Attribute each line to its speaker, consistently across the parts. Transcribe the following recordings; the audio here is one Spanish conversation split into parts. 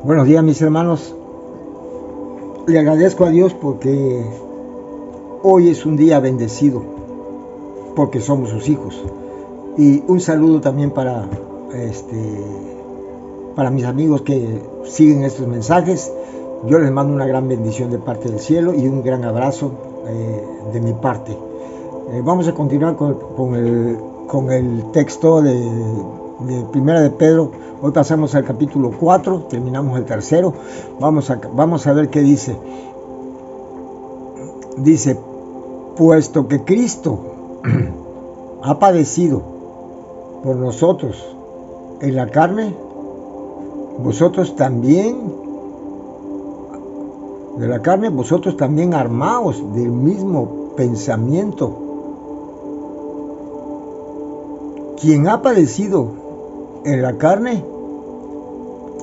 Speaker 1: Buenos días, mis hermanos. Le agradezco a Dios porque hoy es un día bendecido, porque somos sus hijos. Y un saludo también para mis amigos que siguen estos mensajes. Yo les mando una gran bendición de parte del cielo y un gran abrazo de mi parte. Vamos a continuar con el texto de Primera de Pedro. Hoy pasamos al capítulo 4, terminamos el tercero. Vamos a ver qué dice. Dice, puesto que Cristo ha padecido por nosotros en la carne, vosotros también armaos del mismo pensamiento. Quien ha padecido en la carne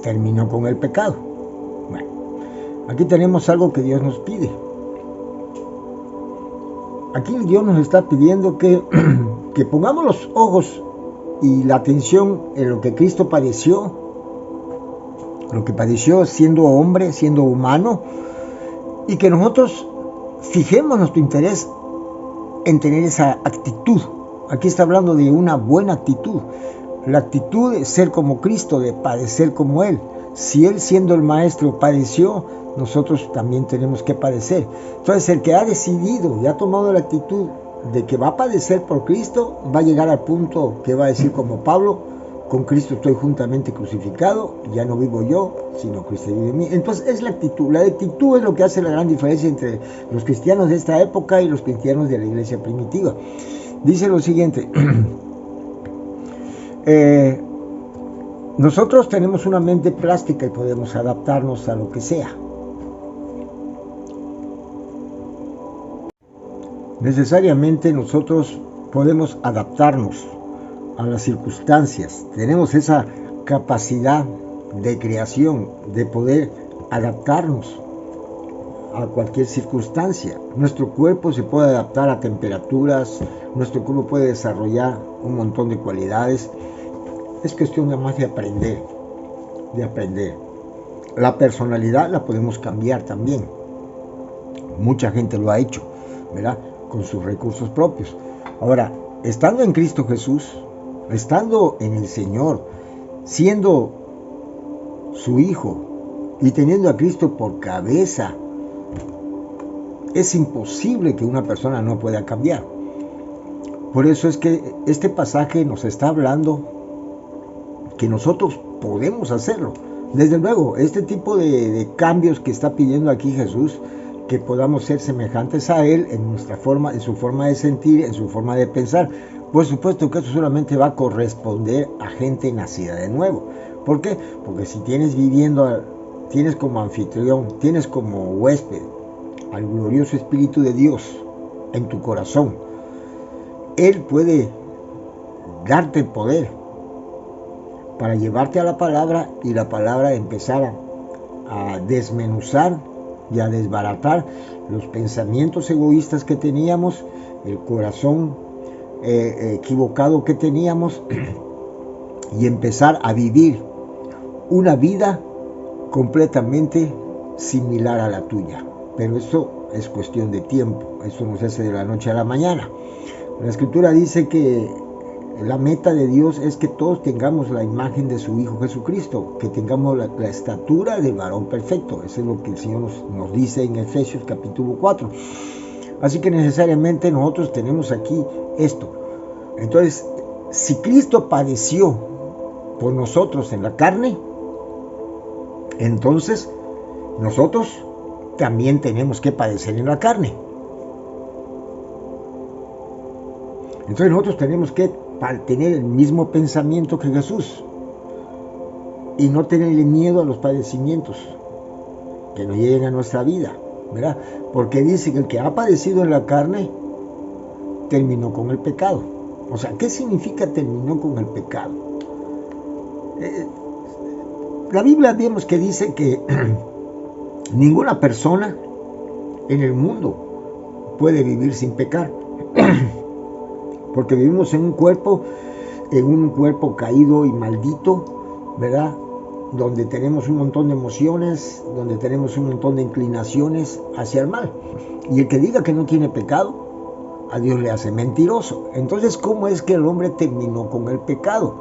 Speaker 1: terminó con el pecado. Bueno, aquí tenemos algo que Dios nos pide. Aquí Dios nos está pidiendo que pongamos los ojos y la atención en lo que Cristo padeció, siendo hombre, siendo humano, y que nosotros fijemos nuestro interés en tener esa actitud. Aquí está hablando de una buena actitud. La actitud de ser como Cristo, de padecer como Él. Si Él, siendo el Maestro, padeció, nosotros también tenemos que padecer. Entonces, el que ha decidido y ha tomado la actitud de que va a padecer por Cristo, va a llegar al punto que va a decir como Pablo, con Cristo estoy juntamente crucificado, ya no vivo yo, sino Cristo vive en mí. Entonces, es la actitud. La actitud es lo que hace la gran diferencia entre los cristianos de esta época y los cristianos de la iglesia primitiva. Dice lo siguiente. Nosotros tenemos una mente plástica y podemos adaptarnos a lo que sea. Necesariamente nosotros podemos adaptarnos a las circunstancias. Tenemos esa capacidad de creación, de poder adaptarnos a cualquier circunstancia. Nuestro cuerpo se puede adaptar a temperaturas, nuestro cuerpo puede desarrollar un montón de cualidades. Es cuestión nada más de aprender. La personalidad la podemos cambiar también. Mucha gente lo ha hecho, ¿verdad? Con sus recursos propios. Ahora, estando en Cristo Jesús, estando en el Señor, siendo su Hijo y teniendo a Cristo por cabeza, es imposible que una persona no pueda cambiar. Por eso es que este pasaje nos está hablando que nosotros podemos hacerlo. Desde luego, este tipo de cambios que está pidiendo aquí Jesús, que podamos ser semejantes a Él en su forma de sentir, en su forma de pensar. Por supuesto que eso solamente va a corresponder a gente nacida de nuevo. ¿Por qué? Porque si tienes como anfitrión, tienes como huésped al glorioso Espíritu de Dios en tu corazón, Él puede darte el poder para llevarte a la palabra y la palabra empezar a desmenuzar y a desbaratar los pensamientos egoístas que teníamos, el corazón equivocado que teníamos, y empezar a vivir una vida completamente similar a la tuya. Pero eso es cuestión de tiempo, eso no se hace de la noche a la mañana. La Escritura dice que la meta de Dios es que todos tengamos la imagen de su Hijo Jesucristo, que tengamos la estatura del varón perfecto. Eso es lo que el Señor nos dice en Efesios capítulo 4. Así que necesariamente nosotros tenemos aquí esto. Entonces, si Cristo padeció por nosotros en la carne, entonces nosotros también tenemos que padecer en la carne. Entonces nosotros tenemos que tener el mismo pensamiento que Jesús y no tenerle miedo a los padecimientos que nos lleguen a nuestra vida, ¿verdad? Porque dice que el que ha padecido en la carne terminó con el pecado. O sea, ¿qué significa terminó con el pecado? La Biblia vemos que dice que ninguna persona en el mundo puede vivir sin pecar. Porque vivimos en un cuerpo caído y maldito, ¿verdad? donde tenemos un montón de emociones, donde tenemos un montón de inclinaciones hacia el mal. Y el que diga que no tiene pecado, a Dios le hace mentiroso. Entonces, ¿cómo es que el hombre terminó con el pecado?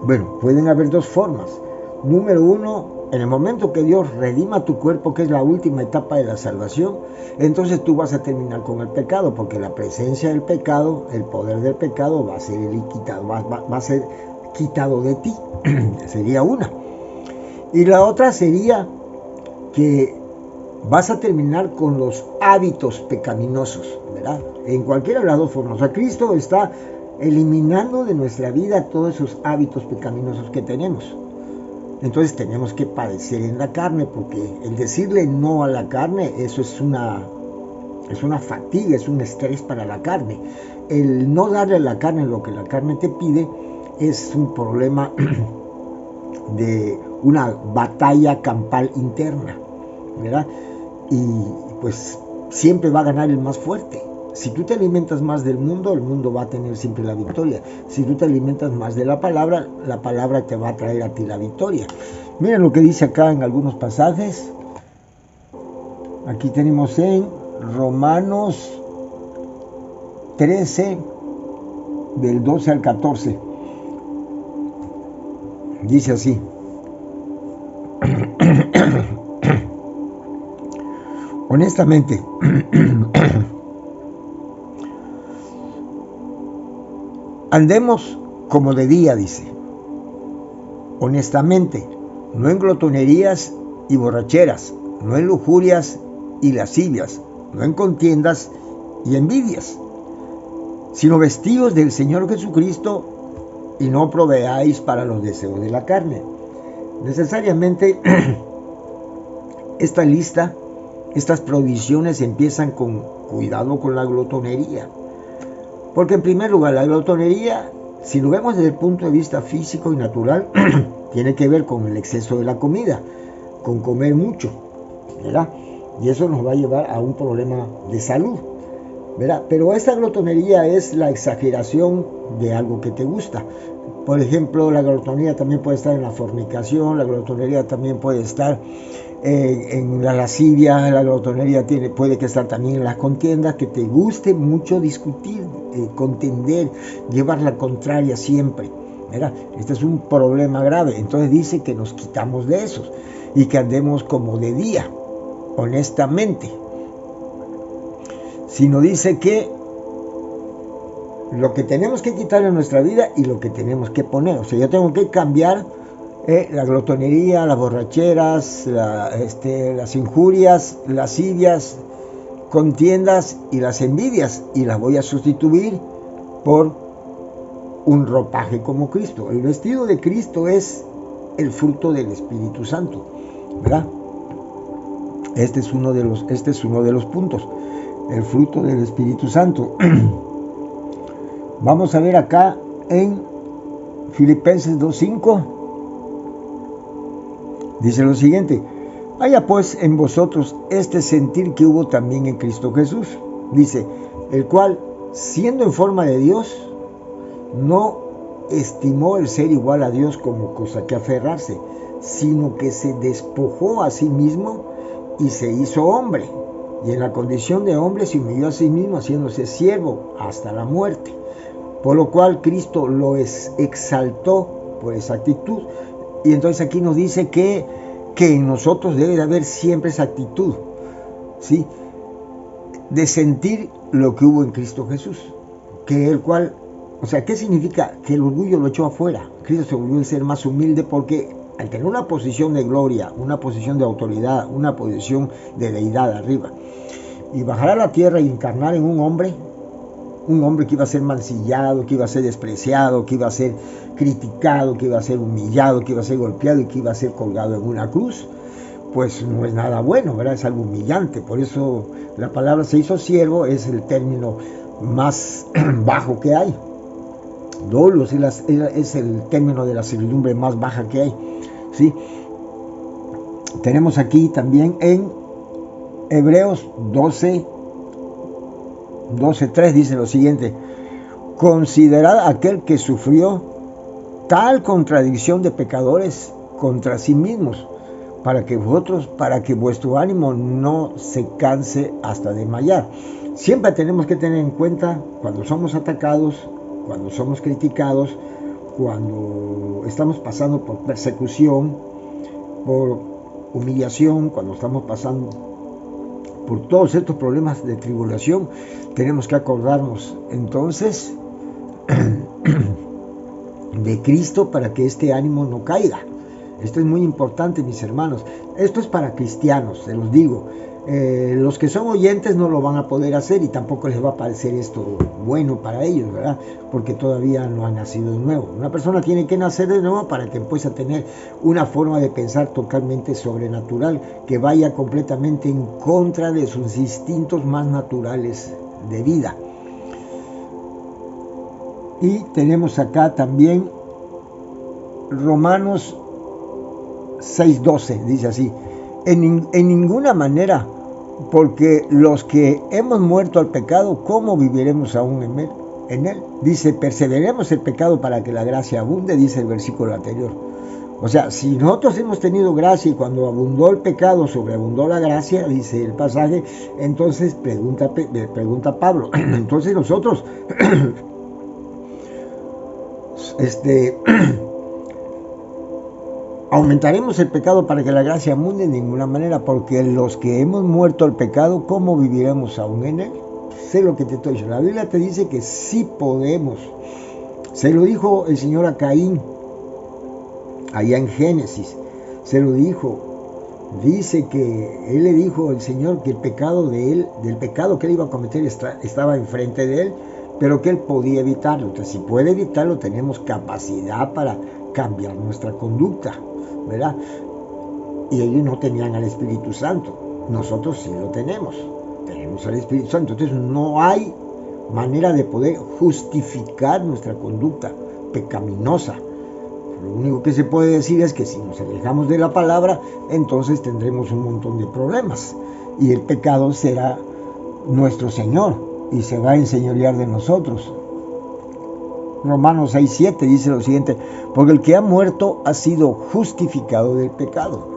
Speaker 1: Bueno, pueden haber dos formas. Número uno, en el momento que Dios redima tu cuerpo, que es la última etapa de la salvación, entonces tú vas a terminar con el pecado, porque la presencia del pecado, el poder del pecado va a ser quitado, va a ser quitado de ti. Sería una. Y la otra sería que vas a terminar con los hábitos pecaminosos, ¿verdad? En cualquiera de las dos formas. O sea, Cristo está eliminando de nuestra vida todos esos hábitos pecaminosos que tenemos. Entonces tenemos que padecer en la carne, porque el decirle no a la carne, eso es una fatiga, es un estrés para la carne. El no darle a la carne lo que la carne te pide es un problema de una batalla campal interna, ¿verdad? Y pues siempre va a ganar el más fuerte. Si tú te alimentas más del mundo, el mundo va a tener siempre la victoria. Si tú te alimentas más de la palabra te va a traer a ti la victoria. Miren lo que dice acá en algunos pasajes. Aquí tenemos en Romanos 13, del 12 al 14. Dice así. Honestamente, andemos como de día, dice. Honestamente, no en glotonerías y borracheras, no en lujurias y lascivias, no en contiendas y envidias, sino vestidos del Señor Jesucristo y no proveáis para los deseos de la carne. Necesariamente esta lista, estas provisiones empiezan con cuidado con la glotonería. Porque en primer lugar, la glotonería, si lo vemos desde el punto de vista físico y natural, tiene que ver con el exceso de la comida, con comer mucho, ¿verdad? Y eso nos va a llevar a un problema de salud, ¿verdad? Pero esta glotonería es la exageración de algo que te gusta. Por ejemplo, la glotonería también puede estar en la fornicación, la glotonería también puede estar en la lascivia, la glotonería puede que estar también en las contiendas, que te guste mucho discutir, contender, llevar la contraria siempre, ¿verdad? Este es un problema grave. Entonces dice que nos quitamos de esos y que andemos como de día, honestamente. Sino dice que lo que tenemos que quitar en nuestra vida y lo que tenemos que poner. O sea, yo tengo que cambiar la glotonería, las borracheras, las injurias, lascivias, contiendas y las envidias, y las voy a sustituir por un ropaje como Cristo. El vestido de Cristo es el fruto del Espíritu Santo, ¿verdad? Este es uno de los puntos, el fruto del Espíritu Santo. Vamos a ver acá en Filipenses 2:5. Dice lo siguiente: haya pues en vosotros este sentir que hubo también en Cristo Jesús. Dice, el cual, siendo en forma de Dios, no estimó el ser igual a Dios como cosa que aferrarse, sino que se despojó a sí mismo y se hizo hombre. Y en la condición de hombre se humilló a sí mismo, haciéndose siervo hasta la muerte. Por lo cual Cristo lo exaltó por esa actitud. Y entonces aquí nos dice que en nosotros debe de haber siempre esa actitud, ¿sí? De sentir lo que hubo en Cristo Jesús. Que el cual, o sea, ¿qué significa? Que el orgullo lo echó afuera. Cristo se volvió a ser más humilde porque al tener una posición de gloria, una posición de autoridad, una posición de deidad arriba, y bajar a la tierra y encarnar en un hombre que iba a ser mancillado, que iba a ser despreciado, que iba a ser criticado, que iba a ser humillado, que iba a ser golpeado y que iba a ser colgado en una cruz, pues no es nada bueno, ¿verdad? Es algo humillante. Por eso la palabra se hizo siervo es el término más bajo que hay. Dolos es el término de la servidumbre más baja que hay, ¿sí? Tenemos aquí también en Hebreos 12:3 dice lo siguiente: considerad aquel que sufrió total contradicción de pecadores contra sí mismos, para que vuestro ánimo no se canse hasta desmayar. Siempre tenemos que tener en cuenta cuando somos atacados, cuando somos criticados, cuando estamos pasando por persecución, por humillación, cuando estamos pasando por todos estos problemas de tribulación, tenemos que acordarnos entonces de Cristo para que este ánimo no caiga. Esto es muy importante, mis hermanos. Esto es para cristianos, se los digo. Los que son oyentes no lo van a poder hacer y tampoco les va a parecer esto bueno para ellos, ¿verdad? Porque todavía no han nacido de nuevo. Una persona tiene que nacer de nuevo para que empiece a tener una forma de pensar totalmente sobrenatural, que vaya completamente en contra de sus instintos más naturales de vida. Y tenemos acá también Romanos 6:12, dice así: en ninguna manera, porque los que hemos muerto al pecado, ¿cómo viviremos aún en él? Dice, perseveremos el pecado para que la gracia abunde, dice el versículo anterior. O sea, si nosotros hemos tenido gracia y cuando abundó el pecado, sobreabundó la gracia, dice el pasaje, entonces pregunta Pablo, entonces nosotros aumentaremos el pecado para que la gracia abunde. En ninguna manera, porque los que hemos muerto al pecado, ¿cómo viviremos aún en él? Sé lo que te estoy diciendo. La Biblia te dice que sí podemos. Se lo dijo el Señor a Caín, allá en Génesis. Se lo dijo. Dice que él le dijo al Señor que el pecado del pecado que él iba a cometer estaba enfrente de él, pero que él podía evitarlo. Entonces, si puede evitarlo, tenemos capacidad para cambiar nuestra conducta, ¿verdad? Y ellos no tenían al Espíritu Santo. Nosotros sí lo tenemos al Espíritu Santo. Entonces no hay manera de poder justificar nuestra conducta pecaminosa. Lo único que se puede decir es que si nos alejamos de la palabra, entonces tendremos un montón de problemas y el pecado será nuestro Señor y se va a enseñorear de nosotros. Romanos 6:7 dice lo siguiente: porque el que ha muerto ha sido justificado del pecado.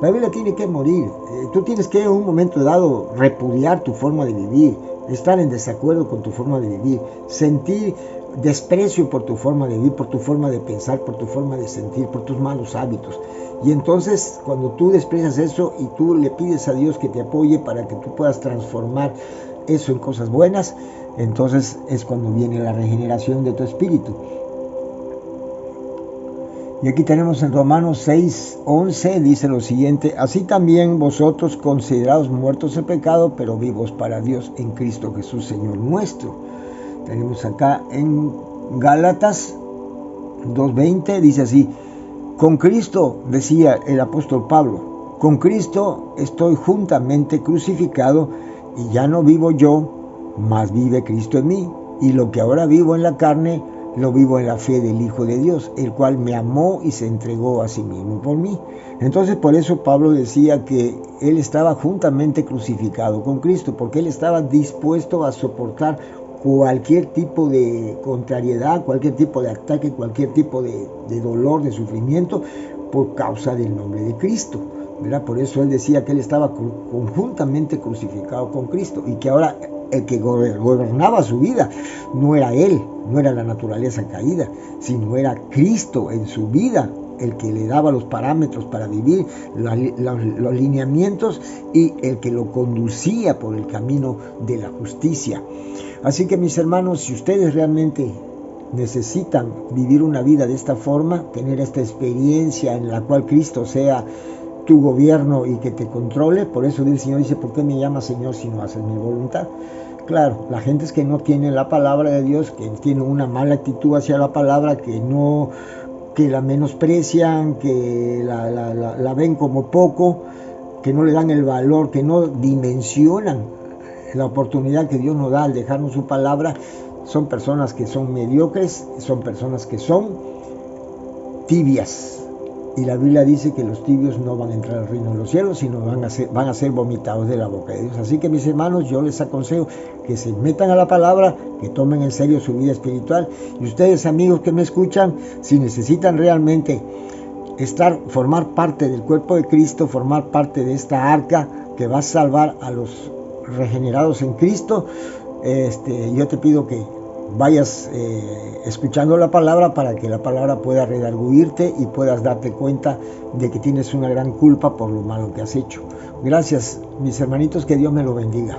Speaker 1: La Biblia tiene que morir. Tú tienes que en un momento dado repudiar tu forma de vivir, estar en desacuerdo con tu forma de vivir, sentir desprecio por tu forma de vivir, por tu forma de pensar, por tu forma de sentir, por tus malos hábitos. Y entonces cuando tú desprecias eso y tú le pides a Dios que te apoye para que tú puedas transformar eso en cosas buenas, entonces es cuando viene la regeneración de tu espíritu. Y aquí tenemos en Romanos 6:11, dice lo siguiente: así también vosotros, considerados muertos en pecado, pero vivos para Dios en Cristo Jesús, Señor nuestro. Tenemos acá en Gálatas 2:20, dice así: con Cristo, decía el apóstol Pablo, con Cristo estoy juntamente crucificado, y ya no vivo yo, mas vive Cristo en mí. Y lo que ahora vivo en la carne, lo vivo en la fe del Hijo de Dios, el cual me amó y se entregó a sí mismo por mí. Entonces, por eso Pablo decía que él estaba juntamente crucificado con Cristo, porque él estaba dispuesto a soportar cualquier tipo de contrariedad, cualquier tipo de ataque, cualquier tipo de dolor, de sufrimiento, por causa del nombre de Cristo, ¿verdad? Por eso él decía que él estaba conjuntamente crucificado con Cristo, y que ahora el que gobernaba su vida no era él, no era la naturaleza caída, sino era Cristo en su vida, el que le daba los parámetros para vivir, los lineamientos, y el que lo conducía por el camino de la justicia. Así que, mis hermanos, si ustedes realmente necesitan vivir una vida de esta forma, tener esta experiencia en la cual Cristo sea tu gobierno y que te controle, por eso el Señor dice: ¿por qué me llamas Señor si no haces mi voluntad? Claro, la gente es que no tiene la palabra de Dios, que tiene una mala actitud hacia la palabra, que la menosprecian, que la ven como poco, que no le dan el valor, que no dimensionan la oportunidad que Dios nos da al dejarnos su palabra. Son personas que son mediocres, son personas que son tibias, Y la Biblia dice que los tibios no van a entrar al reino de los cielos, sino van a ser vomitados de la boca de Dios. Así que, mis hermanos, yo les aconsejo que se metan a la palabra, que tomen en serio su vida espiritual. Y ustedes, amigos que me escuchan, si necesitan realmente formar parte del cuerpo de Cristo, formar parte de esta arca que va a salvar a los regenerados en Cristo, yo te pido que vayas escuchando la palabra para que la palabra pueda redarguirte y puedas darte cuenta de que tienes una gran culpa por lo malo que has hecho. Gracias, mis hermanitos, que Dios me lo bendiga.